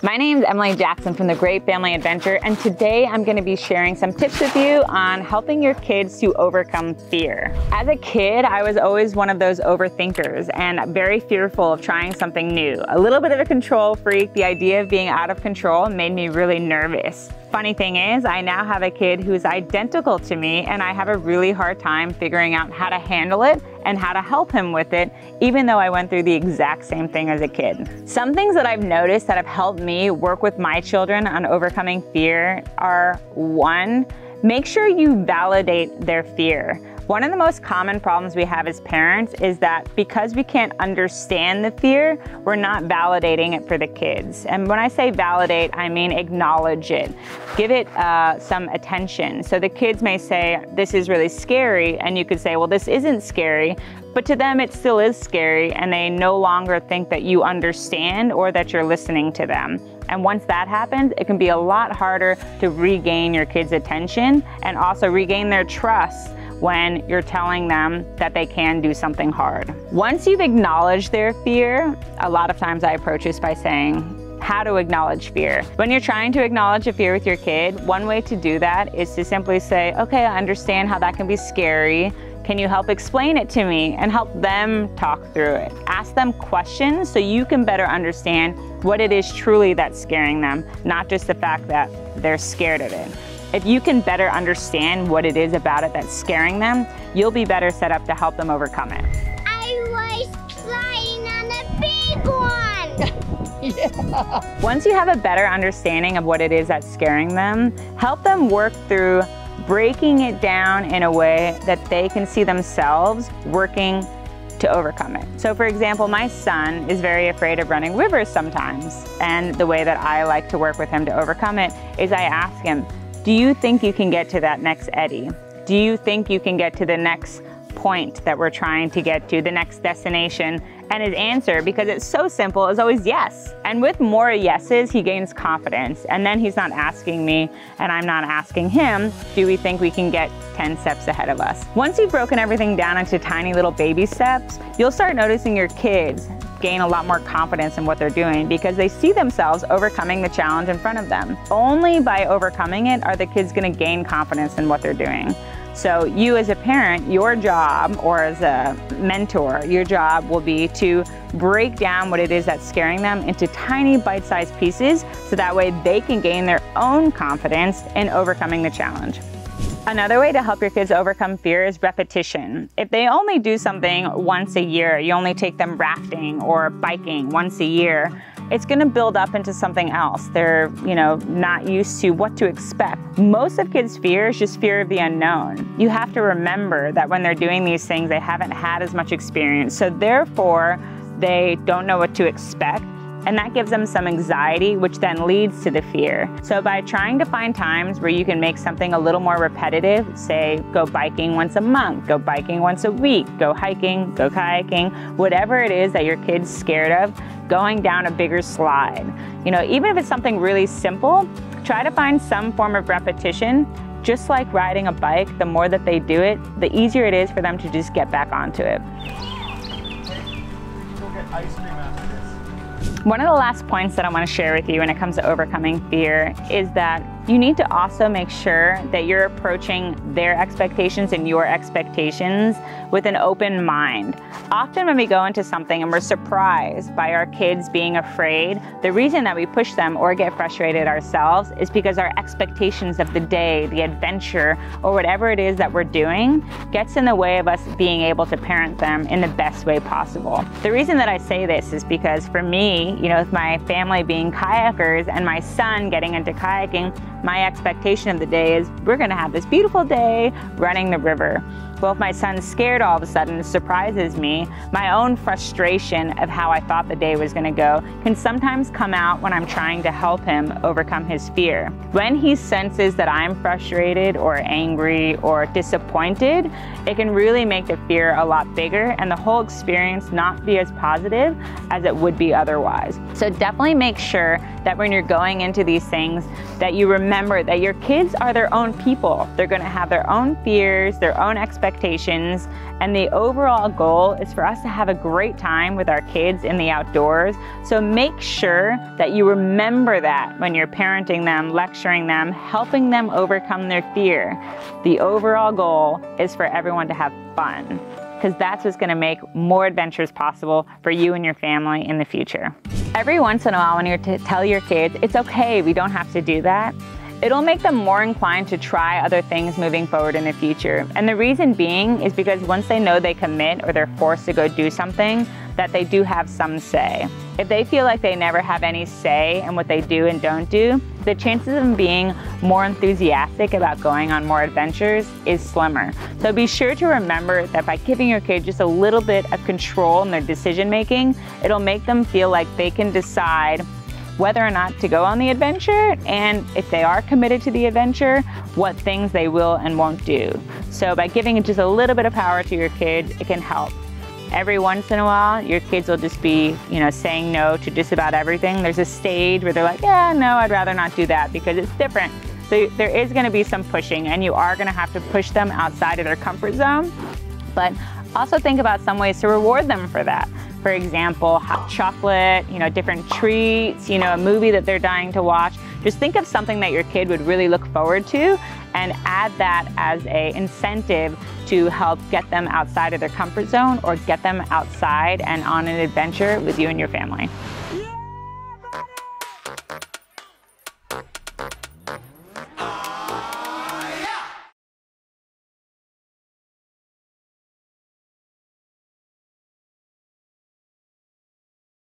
My name is Emily Jackson from The Great Family Adventure, and today I'm going to be sharing some tips with you on helping your kids to overcome fear. As a kid, I was always one of those overthinkers and very fearful of trying something new. A little bit of a control freak, the idea of being out of control made me really nervous. Funny thing is, I now have a kid who's identical to me, and I have a really hard time figuring out how to handle it and how to help him with it, even though I went through the exact same thing as a kid. Some things that I've noticed that have helped me work with my children on overcoming fear are: 1, make sure you validate their fear. One of the most common problems we have as parents is that because we can't understand the fear, we're not validating it for the kids. And when I say validate, I mean acknowledge it. Give it some attention. So the kids may say, this is really scary, and you could say, well, this isn't scary, but to them it still is scary, and they no longer think that you understand or that you're listening to them. And once that happens, it can be a lot harder to regain your kids' attention and also regain their trust when you're telling them that they can do something hard. Once you've acknowledged their fear, a lot of times I approach this by saying, how to acknowledge fear. When you're trying to acknowledge a fear with your kid, one way to do that is to simply say, okay, I understand how that can be scary. Can you help explain it to me? And help them talk through it. Ask them questions so you can better understand what it is truly that's scaring them, not just the fact that they're scared of it. If you can better understand what it is about it that's scaring them, you'll be better set up to help them overcome it. I was flying on a big one! Yeah. Once you have a better understanding of what it is that's scaring them, help them work through breaking it down in a way that they can see themselves working to overcome it. So for example, my son is very afraid of running rivers sometimes. And the way that I like to work with him to overcome it is I ask him, do you think you can get to that next eddy? Do you think you can get to the next point that we're trying to get to, the next destination? And his answer, because it's so simple, is always yes. And with more yeses, he gains confidence. And then he's not asking me, and I'm not asking him, do we think we can get 10 steps ahead of us? Once you've broken everything down into tiny little baby steps, you'll start noticing your kids gain a lot more confidence in what they're doing because they see themselves overcoming the challenge in front of them. Only by overcoming it are the kids going to gain confidence in what they're doing. So you as a parent, your job, or as a mentor, your job will be to break down what it is that's scaring them into tiny bite-sized pieces so that way they can gain their own confidence in overcoming the challenge. Another way to help your kids overcome fear is repetition. If they only do something once a year, you only take them rafting or biking once a year, it's going to build up into something else. They're, not used to what to expect. Most of kids' fear is just fear of the unknown. You have to remember that when they're doing these things, they haven't had as much experience. So therefore, they don't know what to expect. And that gives them some anxiety, which then leads to the fear. So by trying to find times where you can make something a little more repetitive, say go biking once a month, go biking once a week, go hiking, go kayaking, whatever it is that your kid's scared of, going down a bigger slide. Even if it's something really simple, try to find some form of repetition. Just like riding a bike, the more that they do it, the easier it is for them to just get back onto it. Go get ice cream after this. One of the last points that I want to share with you when it comes to overcoming fear is that you need to also make sure that you're approaching their expectations and your expectations with an open mind. Often when we go into something and we're surprised by our kids being afraid, the reason that we push them or get frustrated ourselves is because our expectations of the day, the adventure, or whatever it is that we're doing gets in the way of us being able to parent them in the best way possible. The reason that I say this is because for me, with my family being kayakers and my son getting into kayaking, my expectation of the day is we're going to have this beautiful day running the river. Well, if my son's scared all of a sudden, it surprises me. My own frustration of how I thought the day was going to go can sometimes come out when I'm trying to help him overcome his fear. When he senses that I'm frustrated or angry or disappointed, it can really make the fear a lot bigger and the whole experience not be as positive as it would be otherwise. So definitely make sure that when you're going into these things, that you remember that your kids are their own people. They're going to have their own fears, their own expectations, expectations, and the overall goal is for us to have a great time with our kids in the outdoors. So make sure that you remember that when you're parenting them, lecturing them, helping them overcome their fear. The overall goal is for everyone to have fun, because that's what's going to make more adventures possible for you and your family in the future. Every once in a while when you tell your kids, it's okay, we don't have to do that, it'll make them more inclined to try other things moving forward in the future. And the reason being is because once they know they commit or they're forced to go do something, that they do have some say. If they feel like they never have any say in what they do and don't do, the chances of them being more enthusiastic about going on more adventures is slimmer. So be sure to remember that by giving your kid just a little bit of control in their decision making, it'll make them feel like they can decide whether or not to go on the adventure, and if they are committed to the adventure, what things they will and won't do. So by giving just a little bit of power to your kid, it can help. Every once in a while, your kids will just be, saying no to just about everything. There's a stage where they're like, yeah, no, I'd rather not do that because it's different. So there is gonna be some pushing, and you are gonna have to push them outside of their comfort zone, but also think about some ways to reward them for that. For example, hot chocolate, different treats, a movie that they're dying to watch. Just think of something that your kid would really look forward to and add that as an incentive to help get them outside of their comfort zone or get them outside and on an adventure with you and your family.